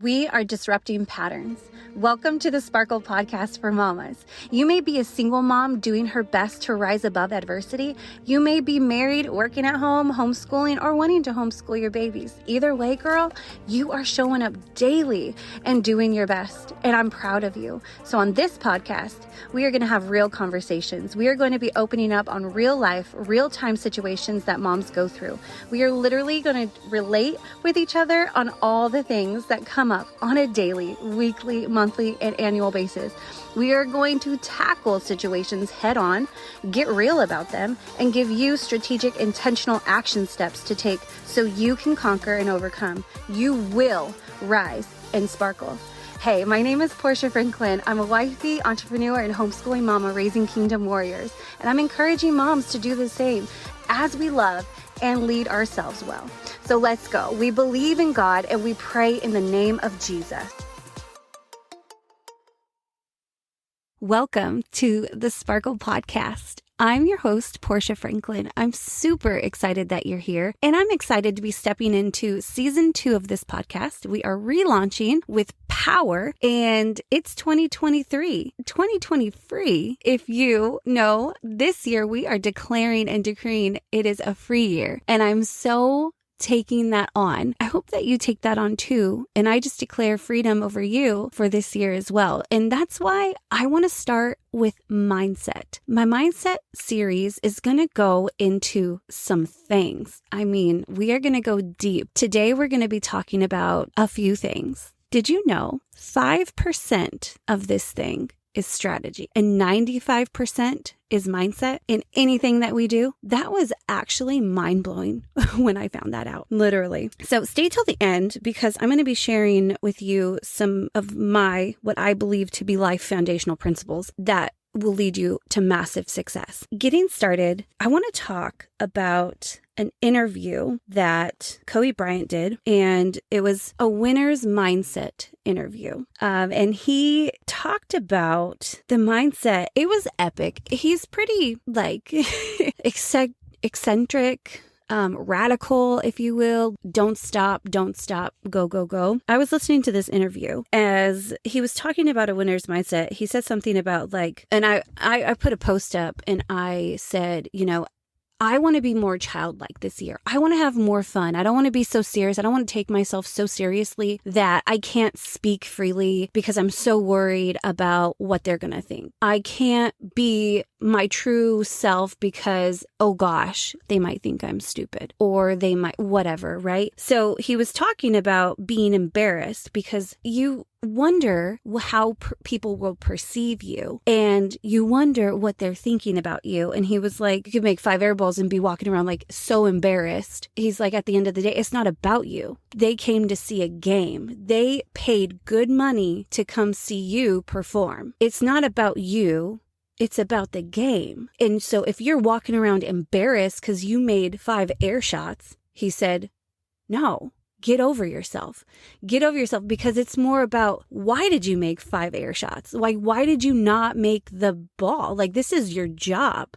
We are disrupting patterns. Welcome to the Sparkle Podcast for Mamas. You may be a single mom doing her best to rise above adversity. You may be married, working at home, homeschooling, or wanting to homeschool your babies. Either way, girl, you are showing up daily and doing your best, and I'm proud of you. So on this podcast, we are going to have real conversations. We are going to be opening up on real life, real time situations that moms go through. We are literally going to relate with each other on all the things that come up on a daily, weekly, monthly, and annual basis. We are going to tackle situations head on, get real about them, and give you strategic, intentional action steps to take so you can conquer and overcome. You will rise and sparkle. Hey, my name is Portia Franklin. I'm a wifey, entrepreneur, and homeschooling mama raising kingdom warriors. And I'm encouraging moms to do the same as we love and lead ourselves well. So let's go. We believe in God and we pray in the name of Jesus. Welcome to the Sparkle Podcast. I'm your host, Portia Franklin. I'm super excited that you're here, and I'm excited to be stepping into season 2 of this podcast. We are relaunching with power, and it's 2023. 2023, if you know, this year we are declaring and decreeing it is a free year, and I'm so taking that on. I hope that you take that on too. And I just declare freedom over you for this year as well. And that's why I want to start with mindset. My mindset series is going to go into some things. I mean, we are going to go deep. Today, we're going to be talking about a few things. Did you know 5% of this thing is strategy and 95% is mindset in anything that we do? That was actually mind-blowing when I found that out, literally. So stay till the end because I'm going to be sharing with you some of what I believe to be life foundational principles that will lead you to massive success. Getting started, I want to talk about an interview that Bryant did, and it was a winner's mindset interview. And he talked about the mindset. It was epic. He's pretty eccentric, radical, if you will. Don't stop, go, go, go. I was listening to this interview as he was talking about a winner's mindset. He said something about and I put a post up and I said, I want to be more childlike this year. I want to have more fun. I don't want to be so serious. I don't want to take myself so seriously that I can't speak freely because I'm so worried about what they're going to think. I can't be my true self because, oh gosh, they might think I'm stupid or they might whatever, right? So he was talking about being embarrassed because you wonder how people will perceive you and you wonder what they're thinking about you. And he was like, you could make 5 air balls and be walking around so embarrassed. He's like, at the end of the day, it's not about you. They came to see a game. They paid good money to come see you perform. It's not about you. It's about the game. And so if you're walking around embarrassed because you made 5 air shots, he said, no. Get over yourself. Get over yourself because it's more about why did you make 5 air shots? Why did you not make the ball? This is your job.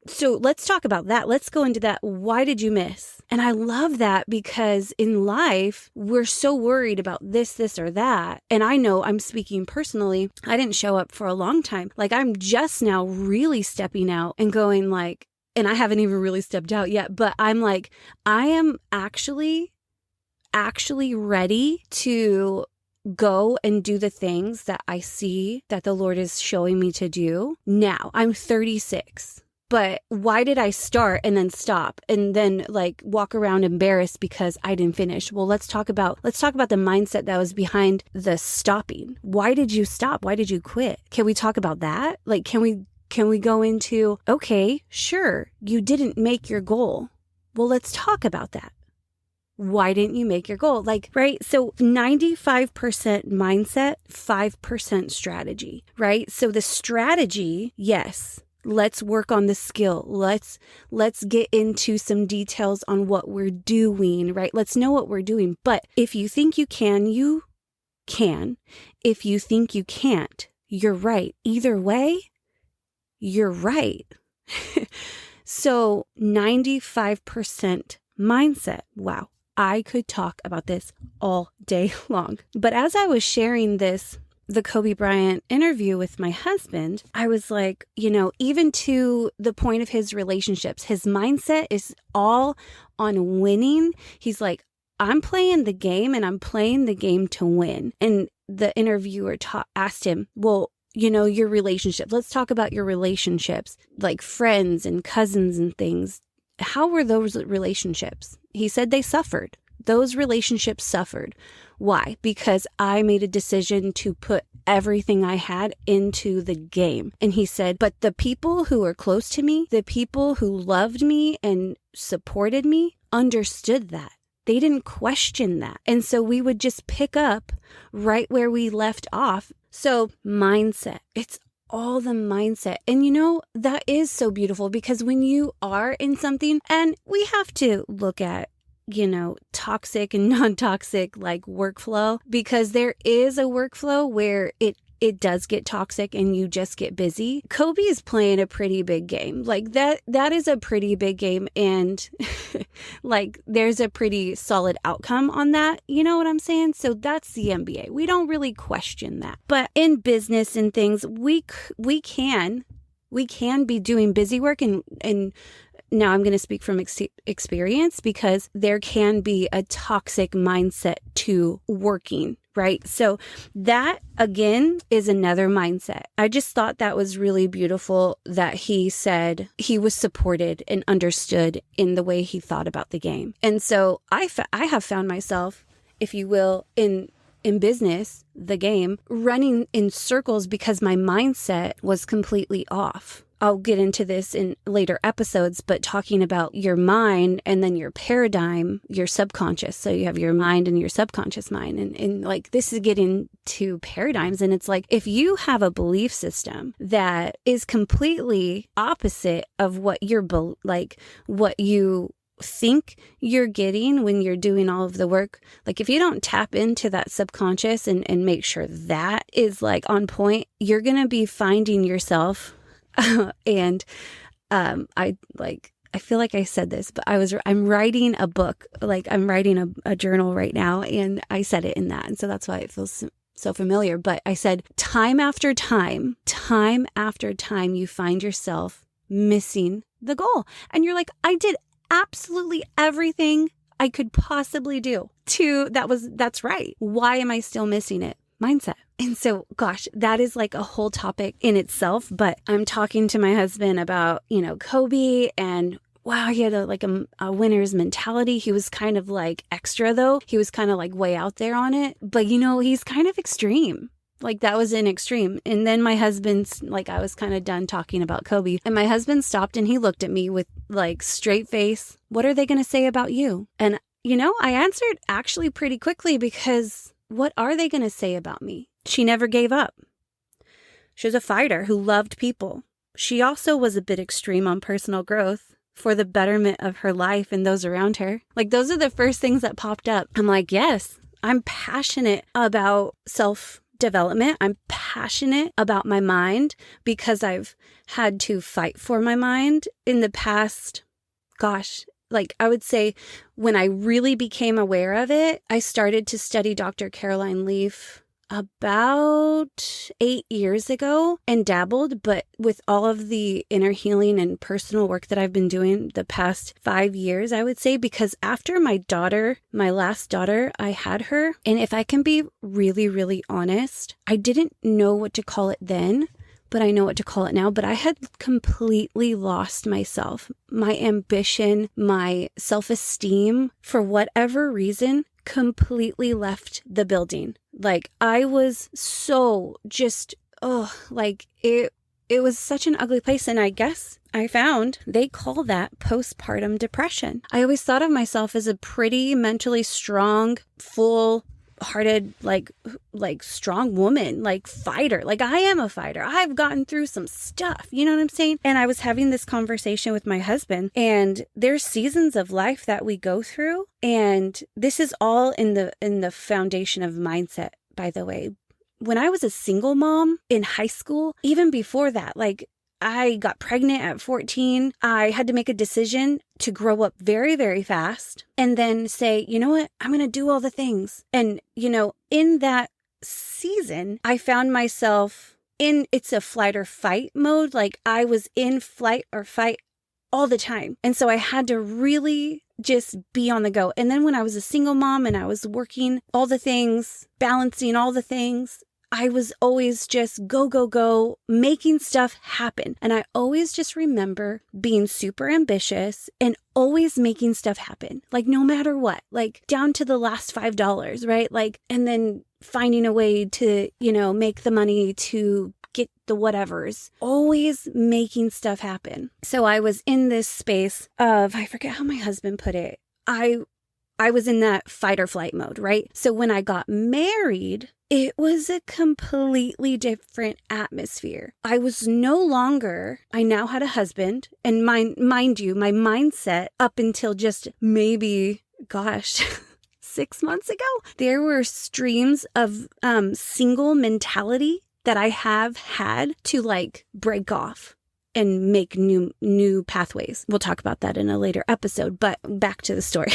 So let's talk about that. Let's go into that. Why did you miss? And I love that because in life, we're so worried about this, or that. And I know I'm speaking personally. I didn't show up for a long time. I'm just now really stepping out and going and I haven't even really stepped out yet, but I'm I am actually ready to go and do the things that I see that the Lord is showing me to do. Now, I'm 36. But why did I start and then stop and then walk around embarrassed because I didn't finish? Well, let's talk about the mindset that was behind the stopping. Why did you stop? Why did you quit? Can we talk about that? Can we go into, okay, sure, you didn't make your goal. Well, let's talk about that. Why didn't you make your goal? Right? So 95% mindset, 5% strategy, right? So the strategy, yes, let's work on the skill. Let's get into some details on what we're doing, right? Let's know what we're doing. But if you think you can, you can. If you think you can't, you're right. Either way, you're right. So 95% mindset. Wow. I could talk about this all day long. But as I was sharing the Kobe Bryant interview with my husband, I was like, even to the point of his relationships, his mindset is all on winning. He's like, I'm playing the game and I'm playing the game to win. And the interviewer asked him, well, your relationship. Let's talk about your relationships, like friends and cousins and things. How were those relationships? He said they suffered. Those relationships suffered. Why? Because I made a decision to put everything I had into the game. And he said, but the people who were close to me, the people who loved me and supported me, understood that. They didn't question that. And so we would just pick up right where we left off. So mindset, it's all the mindset. And that is so beautiful, because when you are in something, and we have to look at toxic and non-toxic like workflow, because there is a workflow where it does get toxic and you just get busy. Kobe is playing a pretty big game. Like that is a pretty big game, and like there's a pretty solid outcome on that. You know what I'm saying? So that's the NBA. We don't really question that. But in business and things, we can be doing busy work, and now I'm going to speak from experience, because there can be a toxic mindset to working, right? So that, again, is another mindset. I just thought that was really beautiful that he said he was supported and understood in the way he thought about the game. And so I have found myself, if you will, in business, the game, running in circles because my mindset was completely off. I'll get into this in later episodes, but talking about your mind and then your paradigm, your subconscious. So you have your mind and your subconscious mind. And like this is getting to paradigms. And it's like, if you have a belief system that is completely opposite of what what you think you're getting when you're doing all of the work, like if you don't tap into that subconscious and make sure that is like on point, you're going to be finding yourself and I feel like I said this, but I'm writing a book, like I'm writing a journal right now, and I said it in that. And so that's why it feels so familiar. But I said, time after time, you find yourself missing the goal. And you're like, I did absolutely everything I could possibly do that's right. Why am I still missing it? Mindset. And so, gosh, that is like a whole topic in itself. But I'm talking to my husband about, Kobe, and wow, he had a winner's mentality. He was kind of like extra though. He was kind of like way out there on it. But, he's kind of extreme. Like that was an extreme. And then my husband's like, I was kind of done talking about Kobe. And my husband stopped and he looked at me with like straight face. What are they going to say about you? And, I answered actually pretty quickly, because what are they going to say about me? She never gave up. She was a fighter who loved people. She also was a bit extreme on personal growth for the betterment of her life and those around her. Like those are the first things that popped up. I'm like, yes, I'm passionate about self-development. I'm passionate about my mind, because I've had to fight for my mind in the past. Gosh, like I would say when I really became aware of it, I started to study Dr. Caroline Leaf about 8 years ago and dabbled, but with all of the inner healing and personal work that I've been doing the past 5 years, I would say, because after my last daughter, I had her. And if I can be really, really honest, I didn't know what to call it then, but I know what to call it now. But I had completely lost myself, my ambition, my self-esteem, for whatever reason, completely left the building. Like I was so just, it was such an ugly place. And I guess I found they call that postpartum depression. I always thought of myself as a pretty mentally strong, full-hearted, like strong woman, like fighter. Like I am a fighter. I've gotten through some stuff. You know what I'm saying? And I was having this conversation with my husband, and there's seasons of life that we go through. And this is all in the foundation of mindset, by the way. When I was a single mom in high school, even before that, like I got pregnant at 14. I had to make a decision to grow up very, very fast and then say, you know what? I'm going to do all the things. And, in that season, I found myself it's a flight or fight mode. Like I was in flight or fight all the time. And so I had to really just be on the go. And then when I was a single mom and I was working all the things, balancing all the things, I was always just go, go, go, making stuff happen. And I always just remember being super ambitious and always making stuff happen. Like no matter what, like down to the last $5, right? Like, and then finding a way to, make the money to get the whatevers, always making stuff happen. So I was in this space of, I forget how my husband put it. I was in that fight or flight mode, right? So when I got married, it was a completely different atmosphere. I was no longer, I now had a husband, and mind you, my mindset up until just maybe, 6 months ago, there were streams of single mentality that I have had to like break off and make new pathways. We'll talk about that in a later episode, but back to the story.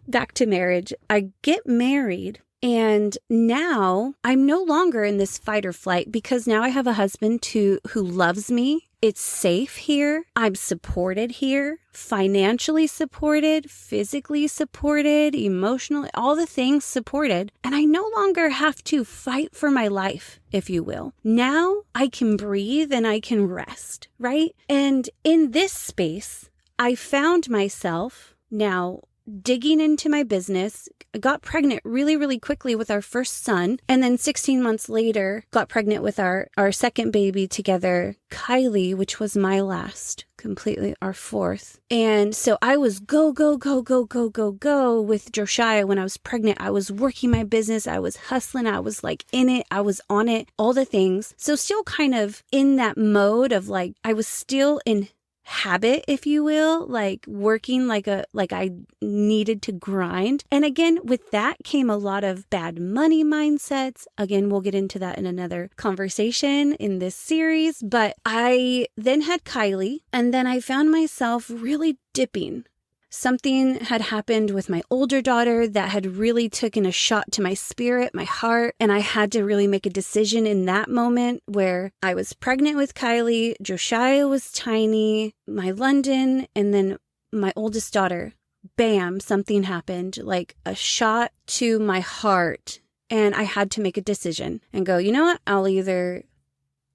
Back to marriage. I get married and now I'm no longer in this fight or flight because now I have a husband who loves me. It's safe here. I'm supported here, financially supported, physically supported, emotionally, all the things supported. And I no longer have to fight for my life, if you will. Now I can breathe and I can rest, right? And in this space, I found myself now digging into my business. I got pregnant really, really quickly with our first son. And then 16 months later, got pregnant with our second baby together, Kylie, which was my last, completely our fourth. And so I was go, go, go, go, go, go, go with Josiah when I was pregnant. I was working my business. I was hustling. I was like in it. I was on it, all the things. So still kind of in that mode of like, I was still in habit, if you will, like working like I needed to grind. And again, with that came a lot of bad money mindsets. Again, we'll get into that in another conversation in this series. But I then had Kylie, and then I found myself really dipping. Something had happened with my older daughter that had really taken a shot to my spirit, my heart, and I had to really make a decision in that moment where I was pregnant with Kylie, Josiah was tiny, my London, and then my oldest daughter. Bam, something happened, like a shot to my heart, and I had to make a decision and go, you know what, I'll either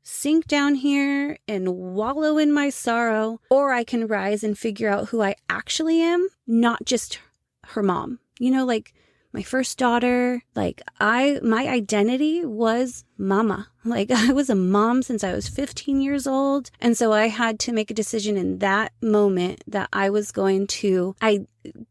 sink down here and wallow in my sorrow, or I can rise and figure out who I actually am, not just her mom. Like my first daughter, like my identity was mama. Like I was a mom since I was 15 years old. And so I had to make a decision in that moment that I was going to,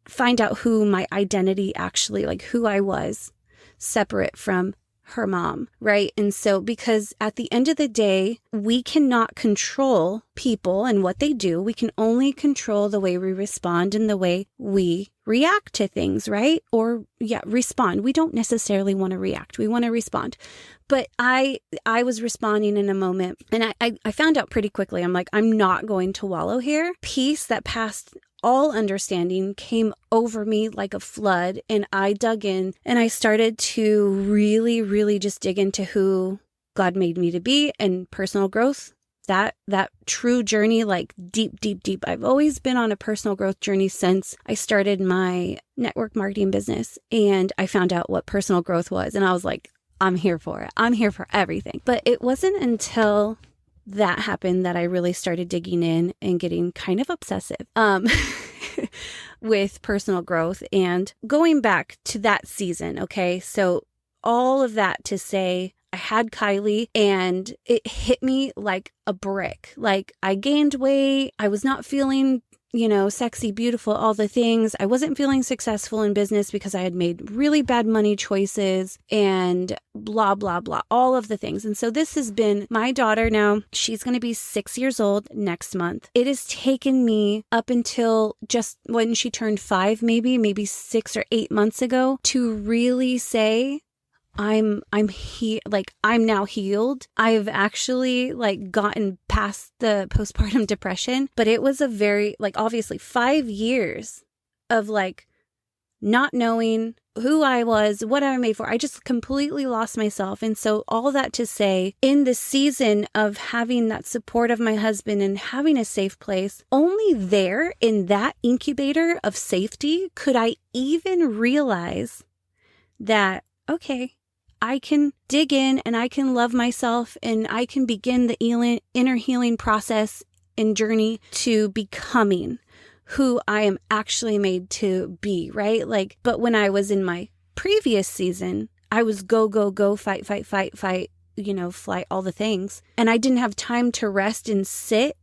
find out who my identity actually, like who I was, separate from her mom, right? And so because at the end of the day, we cannot control people and what they do. We can only control the way we respond and the way we react to things, right? Or respond. We don't necessarily want to react. We want to respond. But I was responding in a moment, and I found out pretty quickly. I'm like, I'm not going to wallow here. Peace that passed all understanding came over me like a flood, and I dug in and I started to really, really just dig into who God made me to be and personal growth. That true journey, like deep, deep, deep. I've always been on a personal growth journey since I started my network marketing business, and I found out what personal growth was. And I was like, I'm here for it. I'm here for everything. But it wasn't until that happened that I really started digging in and getting kind of obsessive with personal growth and going back to that season. Okay. So all of that to say, I had Kylie and it hit me like a brick. Like I gained weight. I was not feeling, sexy, beautiful, all the things. I wasn't feeling successful in business because I had made really bad money choices and blah, blah, blah, all of the things. And so this has been my daughter now. She's going to be 6 years old next month. It has taken me up until just when she turned 5, maybe 6 or 8 months ago to really say, I'm now healed. I've actually like gotten past the postpartum depression, but it was a very, like, obviously 5 years of like not knowing who I was, what I'm made for. I just completely lost myself. And so all that to say, in the season of having that support of my husband and having a safe place, only there in that incubator of safety could I even realize that, okay, I can dig in and I can love myself and I can begin the inner healing process and journey to becoming who I am actually made to be, right? Like, but when I was in my previous season, I was go, fight, flight, all the things. And I didn't have time to rest and sit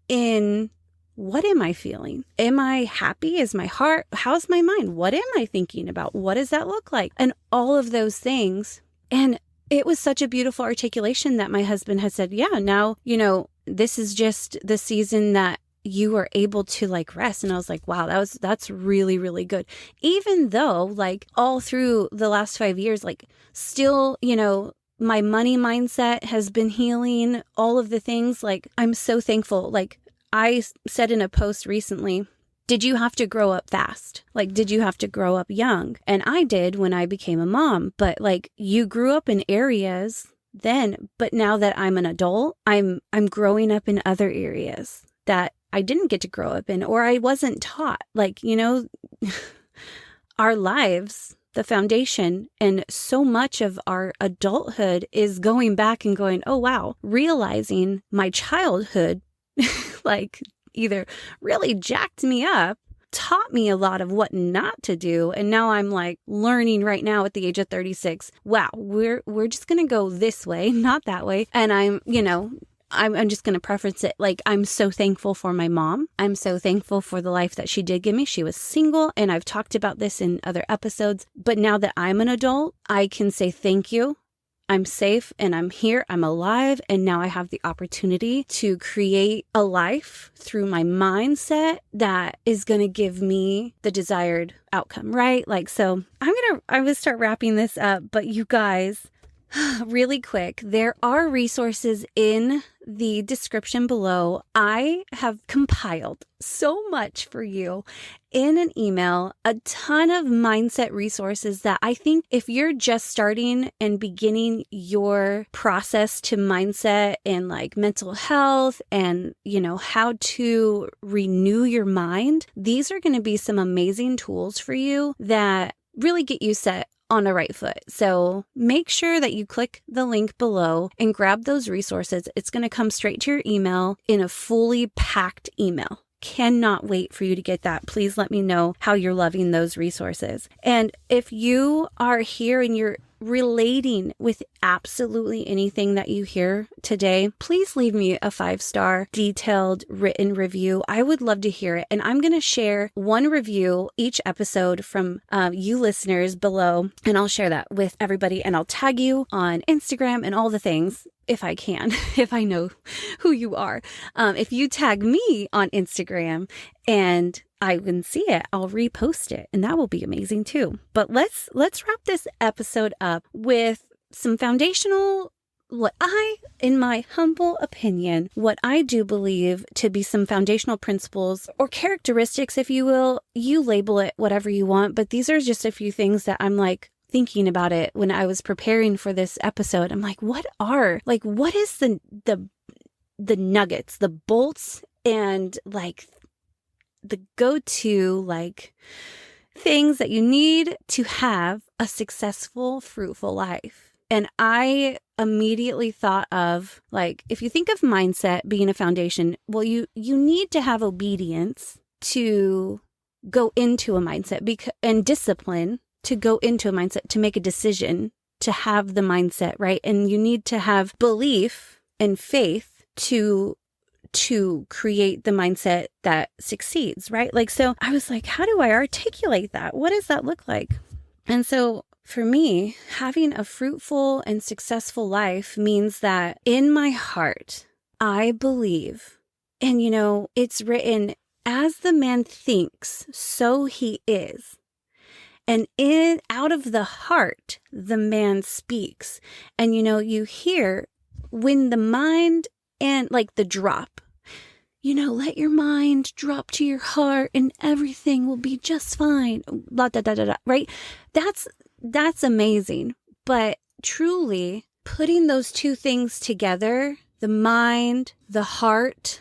in, what am I feeling? Am I happy? Is my heart? How's my mind? What am I thinking about? What does that look like? And all of those things. And it was such a beautiful articulation that my husband had said, yeah, now, this is just the season that you are able to like rest. And I was like, wow, that's really, really good. Even though like all through the last 5 years, like still, my money mindset has been healing, all of the things. Like, I'm so thankful. Like I said in a post recently, did you have to grow up fast? Like, did you have to grow up young? And I did when I became a mom, but like you grew up in areas then, but now that I'm an adult, I'm growing up in other areas that I didn't get to grow up in, or I wasn't taught. Like, our lives, the foundation, and so much of our adulthood is going back and going, oh, wow, realizing my childhood, like either really jacked me up, taught me a lot of what not to do. And now I'm like learning right now at the age of 36, wow, we're just going to go this way, not that way. And I'm just going to preference it. Like, I'm so thankful for my mom. I'm so thankful for the life that she did give me. She was single, and I've talked about this in other episodes. But now that I'm an adult, I can say thank you. I'm safe and I'm here. I'm alive. And now I have the opportunity to create a life through my mindset that is going to give me the desired outcome, right? Like, so I'm going to start wrapping this up. But you guys, really quick, there are resources in the description below. I have compiled so much for you in an email, a ton of mindset resources that I think if you're just starting and beginning your process to mindset and like mental health and, how to renew your mind, these are going to be some amazing tools for you that really get you set on a right foot. So make sure that you click the link below and grab those resources. It's going to come straight to your email in a fully packed email. Cannot wait for you to get that. Please let me know how you're loving those resources. And if you are here and you're relating with absolutely anything that you hear today, please leave me a 5-star detailed written review. I would love to hear it. And I'm going to share one review each episode from you listeners below. And I'll share that with everybody. And I'll tag you on Instagram and all the things if I can, if I know who you are. If you tag me on Instagram and I can see it, I'll repost it, and that will be amazing too. But let's wrap this episode up with some foundational, in my humble opinion, what I do believe to be some foundational principles or characteristics, if you will. You label it whatever you want, but these are just a few things that I'm like thinking about it when I was preparing for this episode. I'm like, what is the nuggets, the bolts, and like the go-to like things that you need to have a successful, fruitful life. And I immediately thought of, like, if you think of mindset being a foundation, well, you need to have obedience to go into a mindset and discipline to go into a mindset, to make a decision, to have the mindset, right? And you need to have belief and faith to create the mindset that succeeds, right? Like, so I was like, how do I articulate that? What does that look like? And so for me, having a fruitful and successful life means that in my heart, I believe, and it's written, as the man thinks, so he is. And out of the heart, the man speaks. And you hear when the mind and like the drop, let your mind drop to your heart and everything will be just fine. Blah, da, da, da, da, right? That's amazing. But truly putting those two things together, the mind, the heart,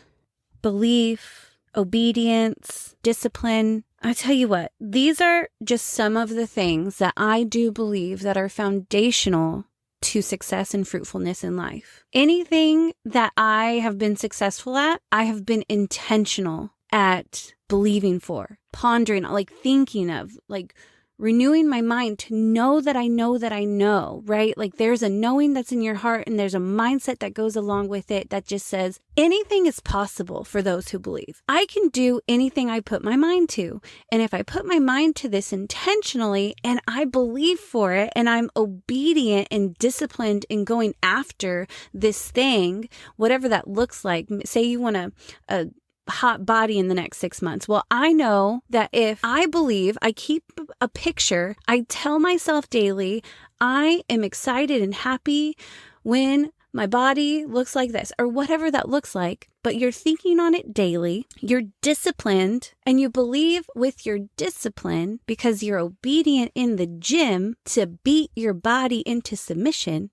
belief, obedience, discipline. I tell you what, these are just some of the things that I do believe that are foundational to success and fruitfulness in life. Anything that I have been successful at, I have been intentional at believing for, pondering, like thinking of, like renewing my mind to know that I know, right? Like there's a knowing that's in your heart and there's a mindset that goes along with it that just says anything is possible for those who believe. I can do anything I put my mind to. And if I put my mind to this intentionally and I believe for it and I'm obedient and disciplined in going after this thing, whatever that looks like, say you want a hot body in the next 6 months. Well, I know that if I believe, I keep a picture, I tell myself daily, I am excited and happy when my body looks like this or whatever that looks like, but you're thinking on it daily, you're disciplined, and you believe with your discipline because you're obedient in the gym to beat your body into submission,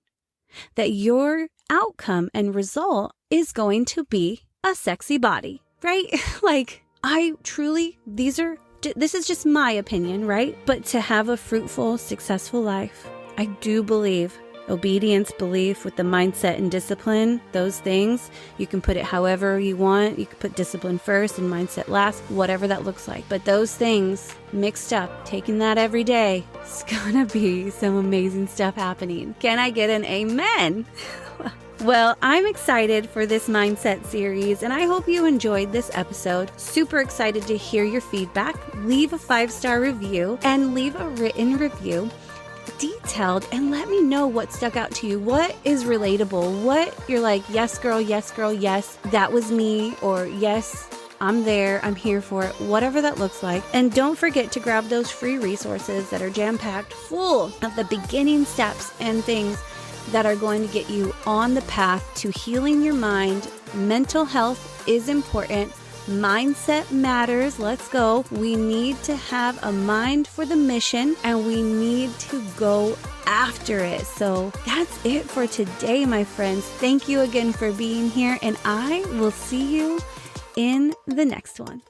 that your outcome and result is going to be a sexy body. Right? Like I truly, this is just my opinion, right? But to have a fruitful, successful life, I do believe obedience, belief with the mindset and discipline, those things, you can put it however you want. You can put discipline first and mindset last, whatever that looks like. But those things mixed up, taking that every day, it's gonna be some amazing stuff happening. Can I get an amen? Well, I'm excited for this mindset series, and I hope you enjoyed this episode. Super excited to hear your feedback. Leave a 5-star review and leave a written review, detailed, and let me know what stuck out to you. What is relatable? What you're like, yes, girl, yes, that was me, or yes, I'm there, I'm here for it, whatever that looks like. And don't forget to grab those free resources that are jam-packed full of the beginning steps and things that are going to get you on the path to healing your mind. Mental health is important. Mindset matters. Let's go. We need to have a mind for the mission and we need to go after it. So that's it for today, my friends. Thank you again for being here, and I will see you in the next one.